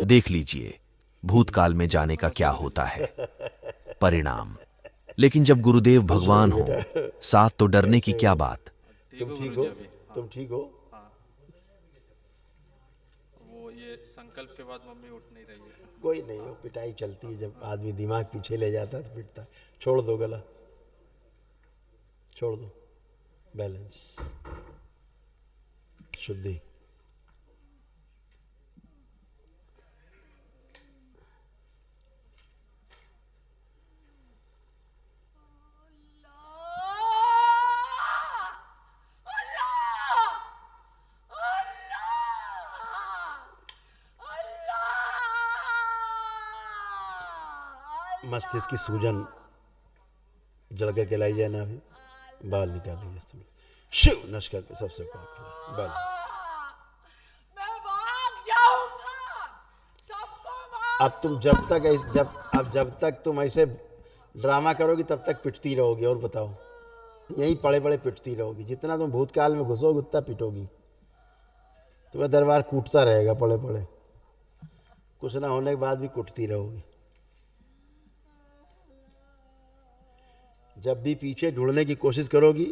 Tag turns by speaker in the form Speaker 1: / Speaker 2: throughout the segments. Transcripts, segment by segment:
Speaker 1: देख लीजिए भूतकाल में जाने का क्या होता है परिणाम। लेकिन जब गुरुदेव भगवान हो साथ तो डरने की क्या बात।
Speaker 2: तुम ठीक हो? तुम ठीक हो?
Speaker 3: वो ये संकल्प के बाद मम्मी उठ नहीं रही है।
Speaker 2: कोई नहीं हो, पिटाई चलती है। जब आदमी दिमाग पीछे ले जाता है तो पिटता है। छोड़ दो गला, छोड़ दो। बैलेंस, शुद्धि। मस्तिष्क की सूजन जल करके लाई जाए ना, अभी बाल निकाल लीजिए। शिव नश करके सबसे बैल। अब तुम जब तक तुम ऐसे ड्रामा करोगी तब तक पिटती रहोगी। और बताओ, यहीं पड़े पड़े पिटती रहोगी। जितना तुम भूतकाल में घुसोगी उतना पिटोगी। तुम्हें दरबार कूटता रहेगा पड़े पड़े। कुछ ना होने के बाद भी कूटती रहोगी। जब भी पीछे ढूंढने की कोशिश करोगी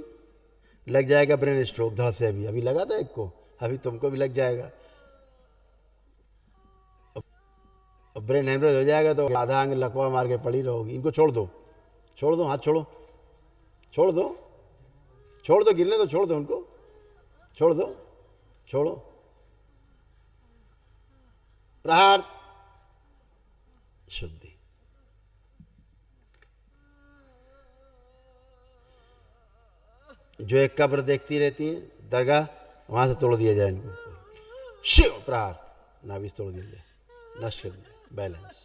Speaker 2: लग जाएगा ब्रेन स्ट्रोक। धड़ से अभी लगा था एक को, अभी तुमको भी लग जाएगा। ब्रेन हेमरेज हो जाएगा तो आधा आंग लकवा मार के पड़ी रहोगी। इनको छोड़ दो, छोड़ दो, हाथ छोड़ो, छोड़ दो, छोड़ दो, गिरने दो, छोड़ दो उनको, छोड़ दो, छोड़ो। प्रहार, शुद्धि। जो एक कब्र देखती रहती है दरगाह, वहां से तोड़ दिया जाए इनको। शिव प्रहार, नाभि तोड़ दिया जाए, नष्ट कर दिया। Balance,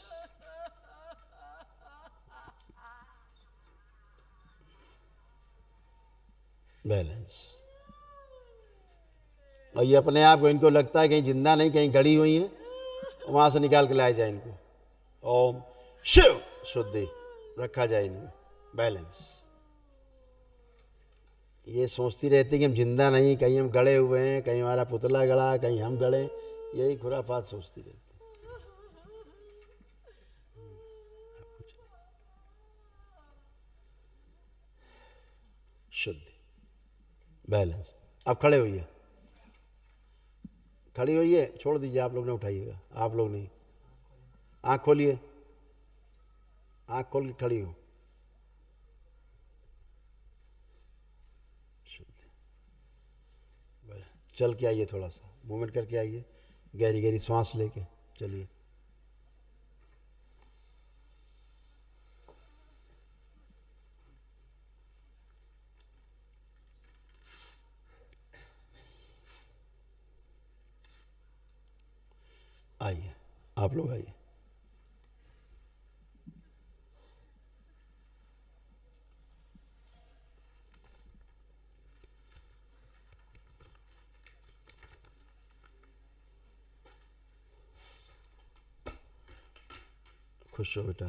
Speaker 2: balance. और ये अपने आप को, इनको लगता है कहीं जिंदा नहीं, कहीं गड़ी हुई है, वहां से निकाल के लाया जाए इनको। ओम शिव, शुद्धि रखा जाए इनमें। बैलेंस। ये सोचती रहती कि हम जिंदा नहीं, कहीं हम गड़े हुए हैं, कहीं हमारा पुतला गड़ा, कहीं हम गड़े। यही खुराफात सोचती रहती। शुद्धि, बैलेंस। अब खड़े होइए, खड़ी होइए। छोड़ दीजिए, आप लोग ने उठाइएगा, आप लोग नहीं। आंख खोलिए, आंख खोल के खड़ी हो। चल के आइए, थोड़ा सा मूवमेंट करके आइए, गहरी गहरी सांस लेके चलिए। आइए, आप लोग आइए। खुश हो बेटा।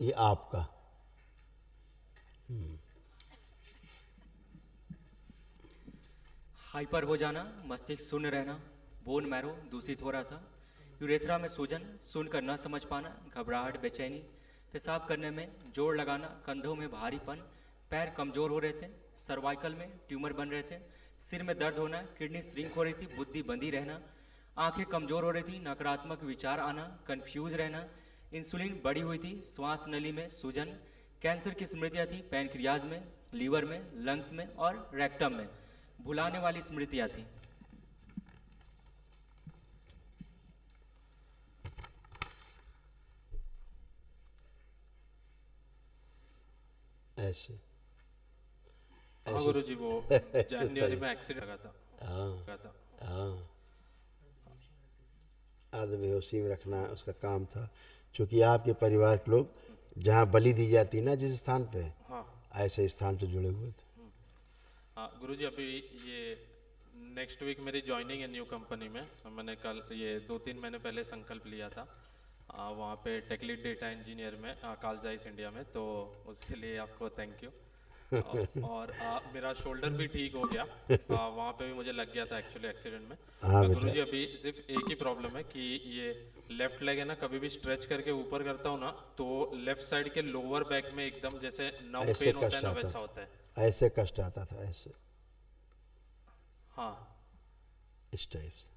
Speaker 2: ये आपका
Speaker 4: हाइपर हो जाना, मस्तिष्क शून्य रहना, बोन मैरो दूषित हो रहा था, यूरेथ्रा में सूजन, सुनकर न समझ पाना, घबराहट, बेचैनी, पेशाब करने में जोर लगाना, कंधों में भारीपन, पैर कमजोर हो रहे थे, सर्वाइकल में ट्यूमर बन रहे थे, सिर में दर्द होना, किडनी श्रिंक हो रही थी, बुद्धि बंदी रहना, आंखें कमजोर हो रही थी, नकारात्मक विचार आना, कंफ्यूज रहना, इंसुलिन बढ़ी हुई थी, श्वास नली में सूजन, कैंसर की स्मृतियाँ थी, पैनक्रियाज में, लीवर में, लंग्स में और रेक्टम में, भुलाने वाली स्मृतियाँ थी।
Speaker 2: ऐसे
Speaker 3: हाँ गुरु जी, वो जनवरी में एक्सीडेंट लगा था।
Speaker 2: अर्ध बेहोशी में रखना उसका काम था। क्योंकि आपके परिवार के लोग जहाँ बलि दी जाती ना, जिस स्थान पे,
Speaker 3: हाँ,
Speaker 2: ऐसे स्थान से जुड़े हुए थे।
Speaker 3: हाँ गुरु जी, अभी ये नेक्स्ट वीक मेरी ज्वाइनिंग है न्यू कंपनी में। मैंने कल ये 2-3 महीने पहले संकल्प लिया था वहाँ पे टेक लीड डेटा इंजीनियर में कालजाइस इंडिया में, तो उसके लिए आपको थैंक यू। और मेरा शोल्डर भी ठीक हो गया। वहाँ पे भी मुझे लग गया था एक्चुअली एक्सीडेंट में।
Speaker 2: हाँ बेटा।
Speaker 3: गुरुजी अभी सिर्फ एक ही प्रॉब्लम है कि ये लेफ्ट लेग है ना, कभी भी स्ट्रेच करके ऊपर करता हूँ ना तो लेफ्ट साइड के लोअर बैक में एकदम जैसे नर्व
Speaker 2: ऐसे
Speaker 3: पेन होता है
Speaker 2: कष्ट
Speaker 3: ना,
Speaker 2: आता
Speaker 3: वैसा
Speaker 2: था,
Speaker 3: होता है।
Speaker 2: ऐसे कष्ट आता था, ऐसे
Speaker 3: हाँ।
Speaker 2: इस टाइप से,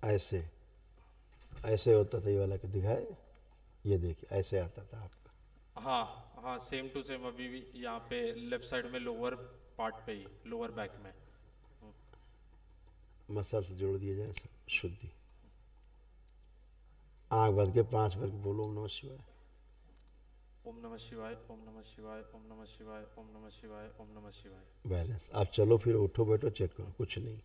Speaker 2: ऐसे ऐसे होता था। ये वाला के दिखाए, ये देखिए ऐसे आता था आपका।
Speaker 3: हाँ हाँ, सेम टू सेम अभी भी यहाँ पे लेफ्ट साइड में लोअर पार्ट पे ही, लोअर बैक में।
Speaker 2: मसल से जोड़ दिया जाए सब शुद्धि। आँख बंद के 5 बार बोलो ओम नमः शिवाय।
Speaker 3: ओम नमः शिवाय, ओम नमः शिवाय, ओम नमः शिवाय, ओम नमः शिवाय, ओम नमः शिवाय।
Speaker 2: बैलेंस। आप चलो फिर उठो बैठो चेक करो, कुछ नहीं।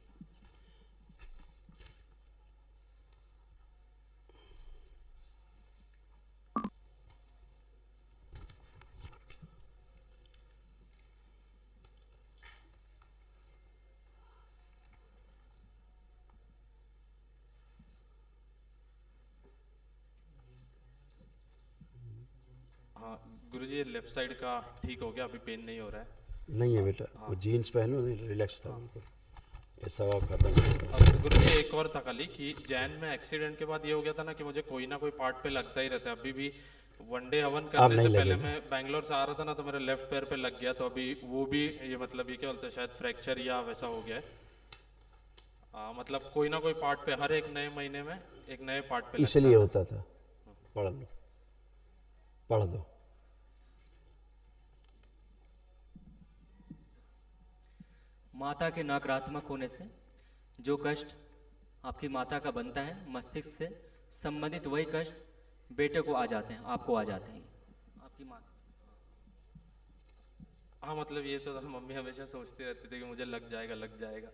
Speaker 3: हाँ गुरुजी, ये लेफ्ट साइड का ठीक हो गया, अभी पेन नहीं हो रहा है।
Speaker 2: नहीं है बेटा, वो जीन्स पहनो, रिलैक्स था बिल्कुल, ये सब आप खत्म करो।
Speaker 3: अब गुरुजी एक और था खाली कि जैन में एक्सीडेंट के बाद ये हो गया था ना कि मुझे कोई ना कोई पार्ट पे लगता ही रहता है। अभी भी वनडे हवन करने
Speaker 2: नहीं
Speaker 3: से पहले
Speaker 2: लगेगा।
Speaker 3: मैं बैंगलोर से आ रहा था ना, तो मेरे लेफ्ट पैर पे लग गया। तो अभी वो भी ये मतलब ये क्या बोलते हैं, शायद फ्रैक्चर या वैसा हो गया है। मतलब कोई ना कोई पार्ट पे हर एक नए महीने में एक नए पार्ट पे लगता
Speaker 2: इसलिए
Speaker 3: है।
Speaker 2: होता था। पढ़ लो, पढ़ दो।
Speaker 4: माता के नकारात्मक होने से जो कष्ट आपकी माता का बनता है, मस्तिष्क से संबंधित वही कष्ट बेटे को आ जाते हैं, आपको आ जाते हैं। आपकी माता,
Speaker 3: हाँ मतलब ये तो मम्मी हमेशा सोचती रहती थी कि मुझे लग जाएगा लग जाएगा।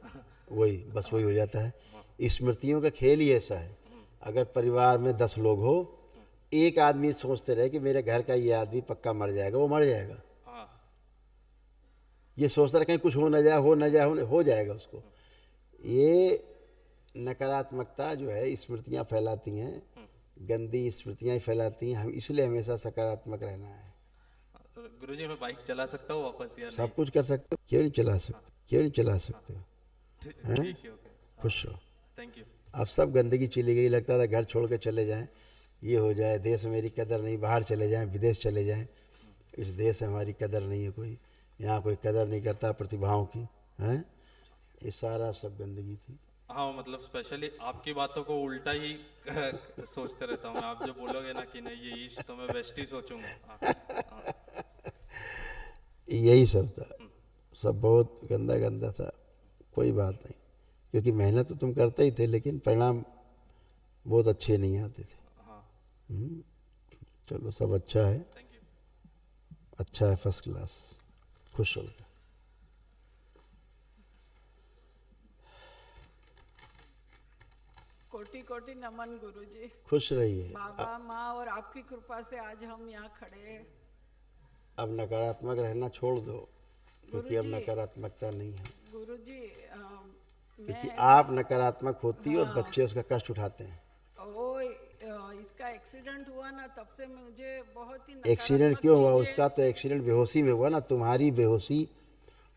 Speaker 2: वही बस वही हो जाता है। स्मृतियों का खेल ही ऐसा है। अगर परिवार में 10 लोग हो, एक आदमी सोचते रहे कि मेरे घर का ये आदमी पक्का मर जाएगा, वो मर जाएगा।
Speaker 3: हाँ
Speaker 2: ये सोचता रहे कहीं कुछ हो न जाए, हो न जाए, हो जाएगा उसको। ये नकारात्मकता जो है स्मृतियाँ फैलाती हैं, गंदी स्मृतियाँ ही फैलाती हैं। हम इसलिए हमेशा सकारात्मक रहना है।
Speaker 3: गुरुजी, मैं बाइक चला सकता हूँ वापस या
Speaker 2: सब कुछ कर सकते हो, क्यों नहीं चला सकते, क्यों नहीं चला सकते हो?
Speaker 3: नहीं? ठीक है, ओके,
Speaker 2: खुश रहो।
Speaker 3: Thank you.
Speaker 2: अब सब गंदगी चली गई, लगता था घर छोड़ के चले जाएं, ये हो जाए, देश में मेरी कदर नहीं, बाहर चले जाएं, विदेश चले जाएं, इस देश में हमारी कदर नहीं है, कोई यहाँ कोई कदर नहीं करता प्रतिभाओं की, हैं? ये सारा सब गंदगी थी।
Speaker 3: हाँ मतलब स्पेशली आपकी बातों को उल्टा ही सोचते रहता हूँ। आप जो बोलोगे ना कि नहीं ये ईस्ट, तो मैं वेस्ट ही सोचूंगा। हाँ।
Speaker 2: यही सब था, सब बहुत गंदा गंदा था। कोई बात नहीं, क्योंकि मेहनत तो तुम करते ही थे, लेकिन परिणाम बहुत अच्छे नहीं आते थे।
Speaker 3: हाँ,
Speaker 2: चलो सब अच्छा है,
Speaker 3: थैंक यू।
Speaker 2: अच्छा है, फर्स्ट क्लास। खुश हो गया।
Speaker 5: कोटि कोटि नमन गुरुजी।
Speaker 2: खुश रहिए।
Speaker 5: बाबा माँ और आपकी कृपा से आज हम यहाँ खड़े हैं।
Speaker 2: अब नकारात्मक रहना छोड़ दो, क्योंकि अब
Speaker 5: गुरुजी।
Speaker 2: नकारात्मकता नहीं है।
Speaker 5: गुरुजी
Speaker 2: क्योंकि
Speaker 5: मैं
Speaker 2: आप नकारात्मक होती और बच्चे उसका कष्ट उठाते हैं।
Speaker 5: इसका एक्सीडेंट हुआ ना, तब से मुझे बहुत ही
Speaker 2: एक्सीडेंट
Speaker 5: नकारात्मक
Speaker 2: क्यों हुआ?
Speaker 5: चीजें-
Speaker 2: उसका तो एक्सीडेंट बेहोशी में हुआ ना, तुम्हारी बेहोशी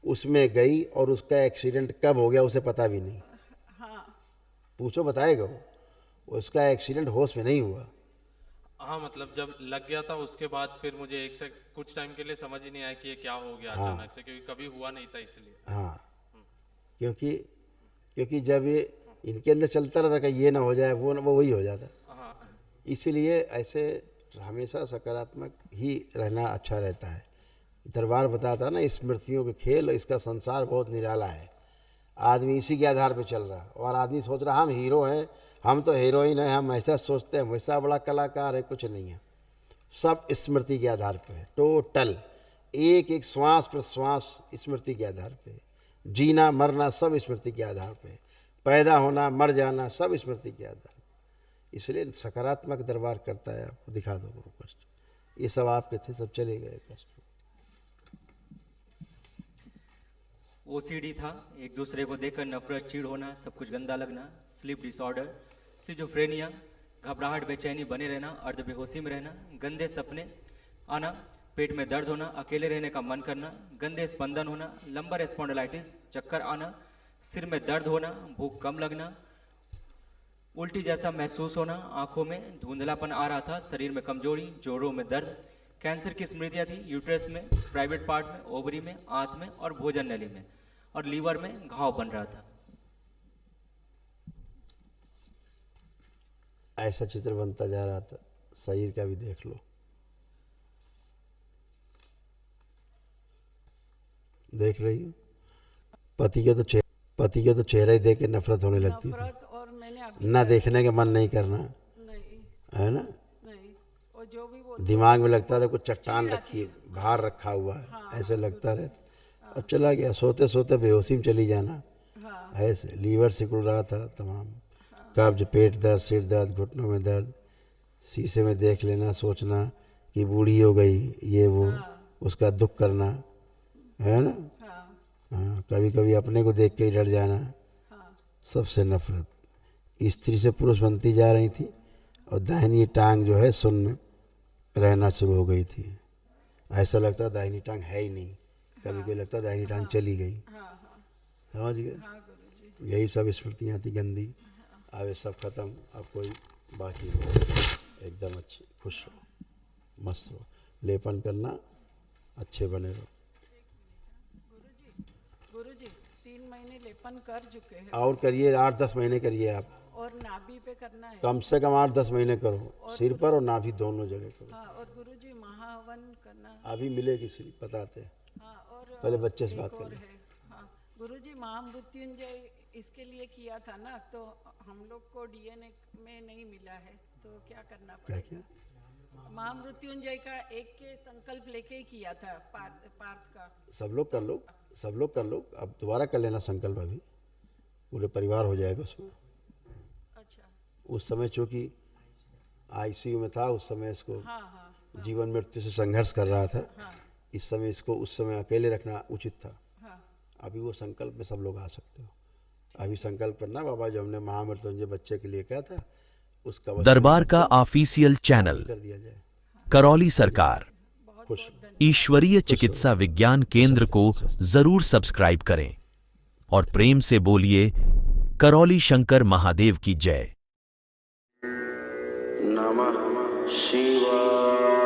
Speaker 2: उसमें गई, और उसका एक्सीडेंट कब हो गया उसे पता भी नहीं।
Speaker 5: हाँ
Speaker 2: पूछो, बताएगा वो। उसका एक्सीडेंट होश में नहीं हुआ।
Speaker 3: हाँ मतलब जब लग गया था उसके बाद फिर मुझे एक से कुछ टाइम के लिए समझ ही नहीं आया कि ये क्या हो गया अचानक से, क्योंकि कभी हुआ नहीं था इसलिए।
Speaker 2: हाँ, क्योंकि जब ये इनके अंदर चलता रहता कि ये ना हो जाए, वो ना, वो वही हो जाता।
Speaker 3: हाँ
Speaker 2: इसीलिए ऐसे हमेशा सकारात्मक ही रहना अच्छा रहता है। दरबार बताता ना, स्मृतियों के खेल, इसका संसार बहुत निराला है। आदमी इसी के आधार पे चल रहा है, और आदमी सोच रहा हम हीरो हैं, हम तो हीरोइन हैं, हम ऐसा सोचते हैं, वैसा बड़ा कलाकार है। कुछ नहीं है, सब स्मृति के आधार पे है। टोटल एक एक श्वास प्रश्वास स्मृति के आधार पे। जीना मरना सब स्मृति के आधार पे। पैदा होना मर जाना सब स्मृति के आधार पे। इसलिए सकारात्मक दरबार करता है। आपको दिखा दो वो कष्ट, ये सब आपके थे, सब चले गए कष्ट।
Speaker 4: ओसीडी था, एक दूसरे को देखकर नफरत, चिढ़ होना, सब कुछ गंदा लगना, स्लीप डिसऑर्डर, सिजोफ्रेनिया, घबराहट, बेचैनी, बने रहना, अर्ध बेहोशी में रहना, गंदे सपने आना, पेट में दर्द होना, अकेले रहने का मन करना, गंदे स्पंदन होना, लंबर स्पॉन्डिलाइटिस, चक्कर आना, सिर में दर्द होना, भूख कम लगना, उल्टी जैसा महसूस होना, आंखों में धुंधलापन आ रहा था, शरीर में कमजोरी, जोड़ों में दर्द, कैंसर की स्मृतियां थी यूट्रस में, प्राइवेट पार्ट में, ओवरी में, आंत में और भोजन नली में, और लीवर में घाव बन रहा था।
Speaker 2: ऐसा चित्र बनता जा रहा था। शरीर का भी देख लो, देख रही हो। पति के तो चेहरा ही देख के नफरत होने लगती थी।
Speaker 5: नफरत, और मैंने अभी
Speaker 2: ना देखने का मन नहीं करना,
Speaker 5: नहीं
Speaker 2: है ना।
Speaker 5: नहीं, और जो भी वो
Speaker 2: दिमाग में लगता था कुछ चट्टान रखी है, भार रखा हुआ है, ऐसे लगता रहता। अब चला गया, सोते सोते बेहोशी में चली जाना।
Speaker 5: हाँ
Speaker 2: ऐसे लीवर सिकुड़ रहा था तमाम, कब्ज, पेट दर्द, सिर दर्द, घुटनों में दर्द, शीशे में देख लेना, सोचना कि बूढ़ी हो गई, ये वो, उसका दुख करना, है ना।
Speaker 5: हाँ
Speaker 2: हाँ, कभी कभी अपने को देख के ही डर जाना।
Speaker 5: हाँ
Speaker 2: सबसे नफरत। स्त्री से पुरुष बनती जा रही थी और दाहिनी टांग जो है सुन्न में रहना शुरू हो गई थी। ऐसा लगता दाहिनी टांग है ही नहीं, कभी कभी लगता दाहिनी टांग चली गई। समझ गए। यही सब स्मृतियाँ थी गंदी। अब ये सब खत्म, अब कोई बाकी नहीं। एकदम अच्छे, खुश रहो, मस्त रहो, लेपन करना, अच्छे बने रहो।
Speaker 5: गुरुजी 3 महीने लेपन कर चुके हैं,
Speaker 2: और करिए, 8-10 महीने करिए आप,
Speaker 5: और नाभि पे करना है।
Speaker 2: कम से कम 8-10 महीने करो, सिर पर और नाभि दोनों जगह करो।
Speaker 5: हाँ, और गुरुजी महाहवन करना।
Speaker 2: अभी मिलेगी श्री, बताते हैं।
Speaker 5: हाँ, और
Speaker 2: पहले बच्चे से
Speaker 5: एक
Speaker 2: बात कर
Speaker 5: और
Speaker 2: लो।
Speaker 5: है। हाँ गुरुजी, महामृत्युंजय इसके लिए किया था ना, तो हम लोग को डीएनए में नहीं मिला है, तो क्या करना
Speaker 2: क्या
Speaker 5: पड़ेगा?
Speaker 2: क्या
Speaker 5: महामृत्युंजय का एक के संकल्प लेके ही किया था, पार्थ का।
Speaker 2: सब लोग कर लो, सब लोग कर लो। अब दोबारा कर लेना संकल्प, अभी पूरे परिवार हो जाएगा उसमें।
Speaker 5: अच्छा।
Speaker 2: उस समय चूँकि आईसीयू में था, उस समय इसको
Speaker 5: हाँ हाँ
Speaker 2: जीवन मृत्यु से संघर्ष कर रहा था।
Speaker 5: हाँ
Speaker 2: इस समय इसको उस समय अकेले रखना उचित था।
Speaker 5: हाँ।
Speaker 2: अभी वो संकल्प में सब लोग आ सकते हो। अभी संकल्प करना, बाबा जो हमने महामृत्युंजय बच्चे के लिए कहा था, उसका वचन
Speaker 1: दरबार का ऑफिशियल चैनल
Speaker 2: कर दिया जाए।
Speaker 1: करौली सरकार
Speaker 2: खुश
Speaker 1: ईश्वरीय चिकित्सा विज्ञान केंद्र को जरूर सब्सक्राइब करें और प्रेम से बोलिए करौली शंकर महादेव की जय।
Speaker 2: नमः शिवाय।